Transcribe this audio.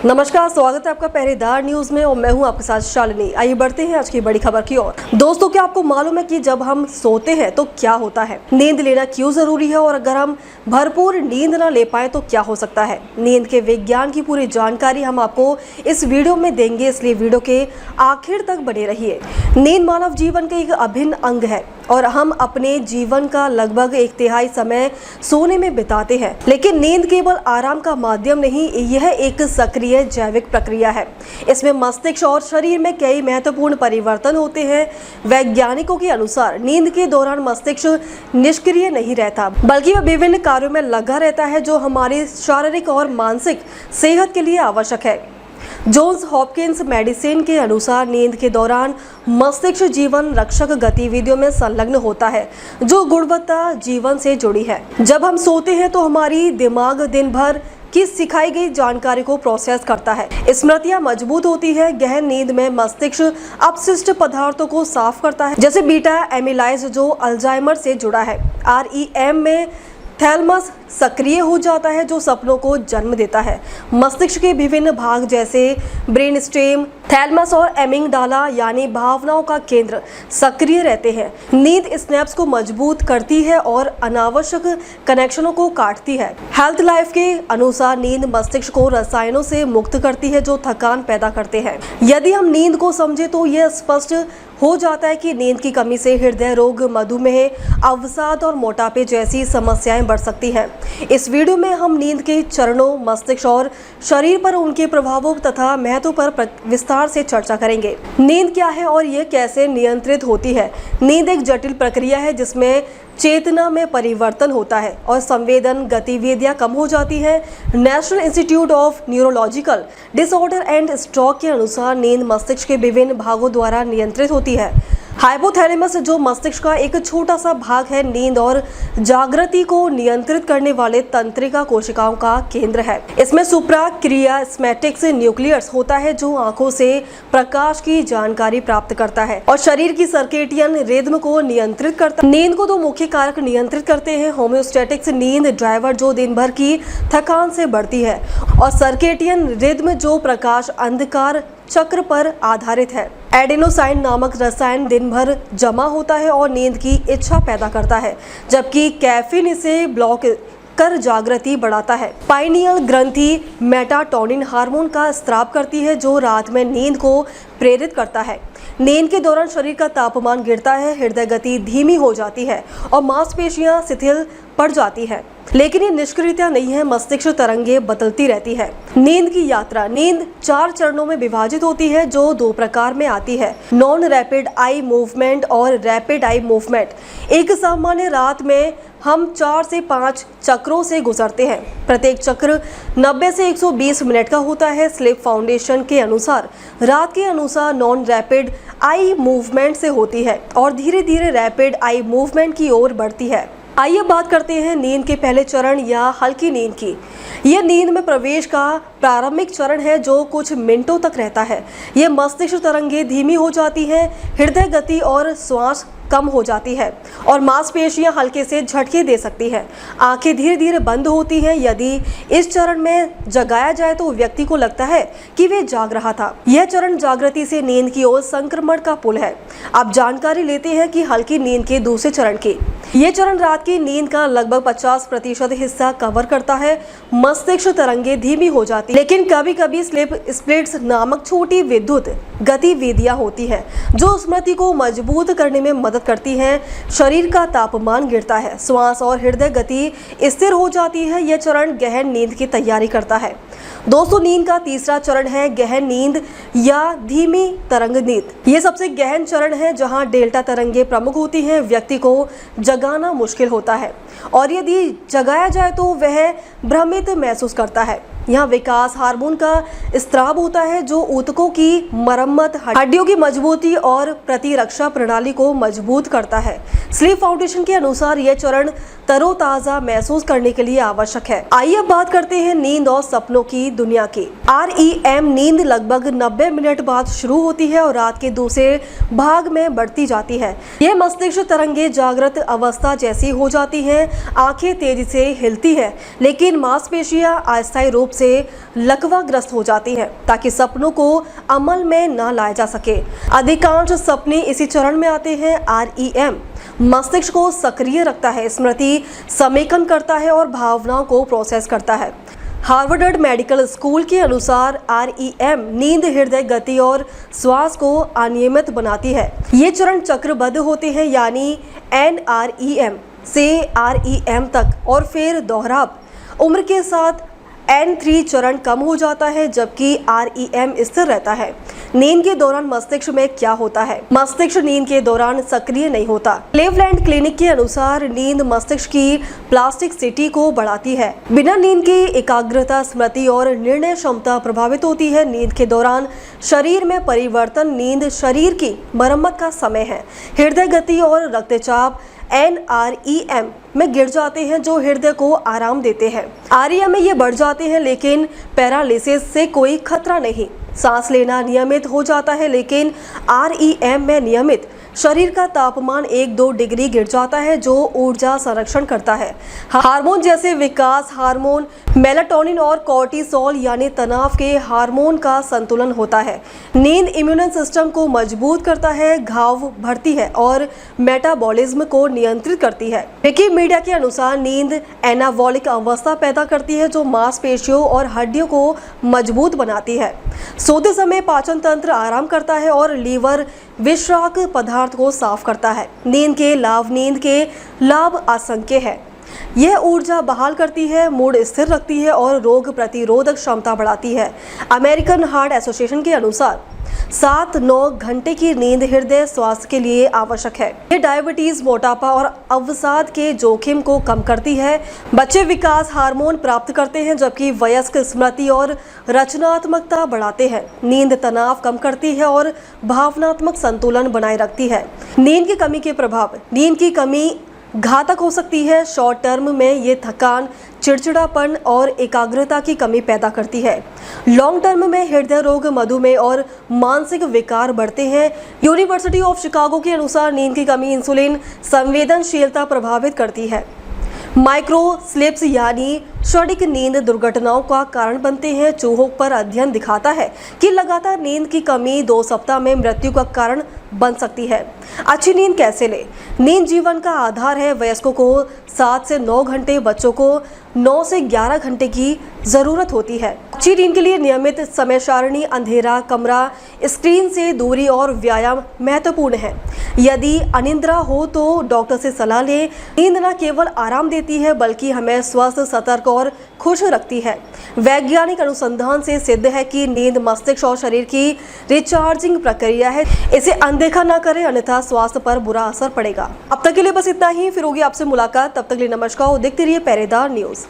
नमस्कार, स्वागत है आपका पहरेदार न्यूज में और मैं हूं आपके साथ शालिनी। आइए बढ़ते हैं आज की बड़ी खबर की ओर। दोस्तों, क्या आपको मालूम है कि जब हम सोते हैं तो क्या होता है? नींद लेना क्यों जरूरी है और अगर हम भरपूर नींद ना ले पाए तो क्या हो सकता है? नींद के विज्ञान की पूरी जानकारी हम आपको इस वीडियो में देंगे, इसलिए वीडियो के आखिर तक बने रहिए। नींद मानव जीवन का एक अभिन्न अंग है और हम अपने जीवन का लगभग 1/3 समय सोने में बिताते हैं। लेकिन नींद केवल आराम का माध्यम नहीं, यह एक सक्रिय जैविक प्रक्रिया है। इसमें मस्तिष्क और शरीर में कई महत्वपूर्ण परिवर्तन होते हैं। वैज्ञानिकों के अनुसार नींद के दौरान मस्तिष्क निष्क्रिय नहीं रहता, बल्कि वह विभिन्न कार्यों में लगा रहता है जो हमारी शारीरिक और मानसिक सेहत के लिए आवश्यक है। जॉन्स हॉपकिंस मेडिसिन के अनुसार नींद के दौरान मस्तिष्क जीवन रक्षक गतिविधियों में संलग्न होता है जो गुणवत्ता जीवन से जुड़ी है। जब हम सोते हैं तो हमारी दिमाग दिन भर की सिखाई गई जानकारी को प्रोसेस करता है। स्मृतियां मजबूत होती है। गहन नींद में मस्तिष्क अपशिष्ट पदार्थों को साफ करता है, जैसे बीटा एमिलाइज जो अल्जाइमर से जुड़ा है। REM में थैलमस सक्रिय हो जाता है जो सपनों को जन्म देता है। मस्तिष्क के विभिन्न भाग जैसे ब्रेनस्टेम, थैलमस और एमिगडाला यानी भावनाओं का केंद्र सक्रिय रहते हैं। नींद स्नैप्स को मजबूत करती है और अनावश्यक कनेक्शनों को काटती है। हेल्थ लाइफ के अनुसार नींद मस्तिष्क को रसायनों से मुक्त करती है जो थकान पैदा करते हैं। यदि हम नींद को समझे तो यह स्पष्ट हो जाता है कि नींद की कमी से हृदय रोग, मधुमेह, अवसाद और मोटापे जैसी समस्याएं बढ़ सकती हैं। इस वीडियो में हम नींद के चरणों, मस्तिष्क और शरीर पर उनके प्रभावों तथा महत्व पर विस्तार से चर्चा करेंगे। नींद क्या है और ये कैसे नियंत्रित होती है? नींद एक जटिल प्रक्रिया है जिसमें चेतना में परिवर्तन होता है और संवेदन गतिविधियां कम हो जाती हैं। National institute of neurological disorder and stroke के अनुसार नींद मस्तिष्क के विभिन्न भागों द्वारा नियंत्रित होती है। हाइपोथैलेमस जो मस्तिष्क का एक छोटा सा भाग है, नींद और जागृति को नियंत्रित करने वाले तंत्रिका कोशिकाओं का केंद्र है। इसमें सुप्राक्रियास्मेटिक्स न्यूक्लियस होता है जो आंखों से प्रकाश की जानकारी प्राप्त करता है और शरीर की सर्केडियन रिदम को नियंत्रित करता है। नींद को दो मुख्य कारक नियंत्रित करते हैं। होम्योस्टैटिक्स नींद ड्राइवर जो दिन भर की थकान से बढ़ती है और सर्केडियन रिदम जो प्रकाश अंधकार चक्र पर आधारित है। एडेनोसाइन नामक रसायन दिन भर जमा होता है और नींद की इच्छा पैदा करता है, जबकि कैफीन इसे ब्लॉक कर जागृति बढ़ाता है। पाइनियल ग्रंथि मेटाटोनिन हार्मोन का स्राव करती है जो रात में नींद को प्रेरित करता है। नींद के दौरान शरीर का तापमान गिरता है, हृदय गति धीमी हो जाती है और मांसपेशियां शिथिल पड़ जाती है। लेकिन ये निष्क्रियता नहीं है, मस्तिष्क तरंगें बदलती रहती है। नींद की यात्रा। नींद 4 चरणों में विभाजित होती है जो 2 प्रकार में आती है, नॉन रैपिड आई मूवमेंट और रैपिड आई मूवमेंट। एक सामान्य रात में हम 4 से 5 चक्रों से गुजरते हैं। प्रत्येक चक्र 90 से 120 मिनट का होता है। स्लीप फाउंडेशन के अनुसार रात के अनुसार नॉन रैपिड आई मूवमेंट से होती है और धीरे धीरे रैपिड आई मूवमेंट की ओर बढ़ती है। आइए बात करते हैं नींद के पहले चरण या हल्की नींद की। यह नींद में प्रवेश का प्रारंभिक चरण है जो कुछ मिनटों तक रहता है। यह मस्तिष्क तरंगें धीमी हो जाती हैं, हृदय गति और श्वास कम हो जाती है और मांसपेशियां हल्के से झटके दे सकती हैं। आंखें धीरे धीरे बंद होती हैं। यदि इस चरण में जगाया जाए तो व्यक्ति को लगता है कि वे जाग रहा था। यह चरण जागृति से नींद की ओर संक्रमण का पुल है। अब जानकारी लेते हैं कि हल्की नींद के दूसरे चरण की। यह चरण रात की नींद का लगभग 50% हिस्सा कवर करता है। मस्तिष्क तरंगें धीमी हो जाती है, लेकिन कभी कभी स्लीप स्प्लिट्स नामक छोटी विद्युत गतिविधियां होती हैं जो स्मृति को मजबूत करने में मदद करती हैं। शरीर का तापमान गिरता है, श्वास और हृदय गति स्थिर हो जाती है। यह चरण गहन नींद की तैयारी करता है। दोस्तों, नींद का तीसरा चरण है गहन नींद या धीमी तरंग नींद। ये सबसे गहन चरण है जहां डेल्टा तरंगें प्रमुख होती हैं। व्यक्ति को जगाना मुश्किल होता है और यदि जगाया जाए तो वह भ्रमित महसूस करता है। यहाँ विकास हार्मोन का स्राव होता है जो ऊतकों की मरम्मत, हड्डियों की मजबूती और प्रतिरक्षा प्रणाली को मजबूत करता है। स्लीप फाउंडेशन के अनुसार यह चरण तरोताजा महसूस करने के लिए आवश्यक है। आइए अब बात करते हैं नींद और सपनों की दुनिया की। REM नींद लगभग 90 मिनट बाद शुरू होती है और रात के दूसरे भाग में बढ़ती जाती है। यह मस्तिष्क तरंगे जागृत अवस्था जैसी हो जाती हैं। आंखें तेजी से हिलती है, लेकिन मांसपेशियां अस्थायी रूप से लकवाग्रस्त हो जाती हैं ताकि सपनों को अमल में न लाया जा सके। अधिकांश सपने इसी चरण में आते हैं। REM मस्तिष्क को सक्रिय रखता है, स्मृति समेकन करता है और भावनाओं को प्रोसेस करता है। हार्वर्ड मेडिकल स्कूल के अनुसार REM नींद, हृदय गति और श्वास को अनियमित बनाती है। ये चरण चक्रबद्ध होते हैं, यानी NREM से REM तक और फिर दोहराव। उम्र के साथ N3 चरण कम हो जाता है जबकि REM स्थिर रहता है। नींद के दौरान मस्तिष्क में क्या होता है? मस्तिष्क नींद के दौरान सक्रिय नहीं होता। क्लीवलैंड क्लिनिक के अनुसार नींद मस्तिष्क की प्लास्टिसिटी को बढ़ाती है। बिना नींद के एकाग्रता, स्मृति और निर्णय क्षमता प्रभावित होती है। नींद के दौरान शरीर में परिवर्तन, नींद शरीर की मरम्मत का समय है। हृदय गति और रक्तचाप NREM में गिर जाते हैं जो हृदय को आराम देते हैं। REM में ये बढ़ जाते हैं लेकिन पैरालिसिस से कोई खतरा नहीं। सांस लेना नियमित हो जाता है लेकिन REM में नियमित शरीर का तापमान 1-2 डिग्री गिर जाता है जो ऊर्जा संरक्षण करता है। हार्मोन जैसे विकास हार्मोन, मेलाटोनिन और कोर्टिसोल यानी तनाव के हार्मोन का संतुलन होता है। नींद इम्यून सिस्टम को मजबूत करता है, घाव भरती है और मेटाबॉलिज्म को नियंत्रित करती है। विकिमीडिया के अनुसार नींद एनाबॉलिक अवस्था पैदा करती है जो मांसपेशियों और हड्डियों को मजबूत बनाती है। सोते समय पाचन तंत्र आराम करता है और लीवर विषाक्त पदार्थ को साफ करता है। नींद के लाभ असंख्य है। यह ऊर्जा बहाल करती है, मूड स्थिर रखती है और रोग प्रतिरोधक क्षमता बढ़ाती है। अमेरिकन हार्ट एसोसिएशन के अनुसार 7-9 घंटे की नींद हृदय स्वास्थ्य के लिए आवश्यक है। ये डायबिटीज, मोटापा और अवसाद के जोखिम को कम करती है। बच्चे विकास हार्मोन प्राप्त करते हैं जबकि वयस्क स्मृति और रचनात्मकता बढ़ाते हैं। नींद तनाव कम करती है और भावनात्मक संतुलन बनाए रखती है। नींद की कमी के प्रभाव। नींद की कमी घातक हो सकती है। शॉर्ट टर्म में ये थकान, चिड़चिड़ापन और एकाग्रता की कमी पैदा करती है। लॉन्ग टर्म में हृदय रोग, मधुमेह और मानसिक विकार बढ़ते हैं। यूनिवर्सिटी ऑफ शिकागो के अनुसार नींद की कमी इंसुलिन संवेदनशीलता प्रभावित करती है। माइक्रो स्लिप्स यानी क्षणिक नींद दुर्घटनाओं का कारण बनते हैं। चूहों पर अध्ययन दिखाता है कि लगातार नींद की कमी 2 सप्ताह में मृत्यु का कारण बन सकती है। अच्छी नींद कैसे लें? नींद जीवन का आधार है। वयस्कों को 7 से 9 घंटे, बच्चों को 9 से 11 घंटे की जरूरत होती है। अच्छी नींद के लिए नियमित समय सारणी, अंधेरा कमरा, स्क्रीन से दूरी और व्यायाम महत्वपूर्ण है। यदि अनिद्रा हो तो डॉक्टर से सलाह लें। नींद न केवल आराम देती है बल्कि हमें स्वस्थ, सतर्क और खुश रखती है। वैज्ञानिक अनुसंधान से सिद्ध है कि नींद मस्तिष्क और शरीर की रिचार्जिंग प्रक्रिया है। इसे अनदेखा न करें अन्यथा स्वास्थ्य पर बुरा असर पड़ेगा। अब तक के लिए बस इतना ही, फिर होगी आपसे मुलाकात। तब तक के लिए नमस्कार और देखते रहिए पहरेदार न्यूज।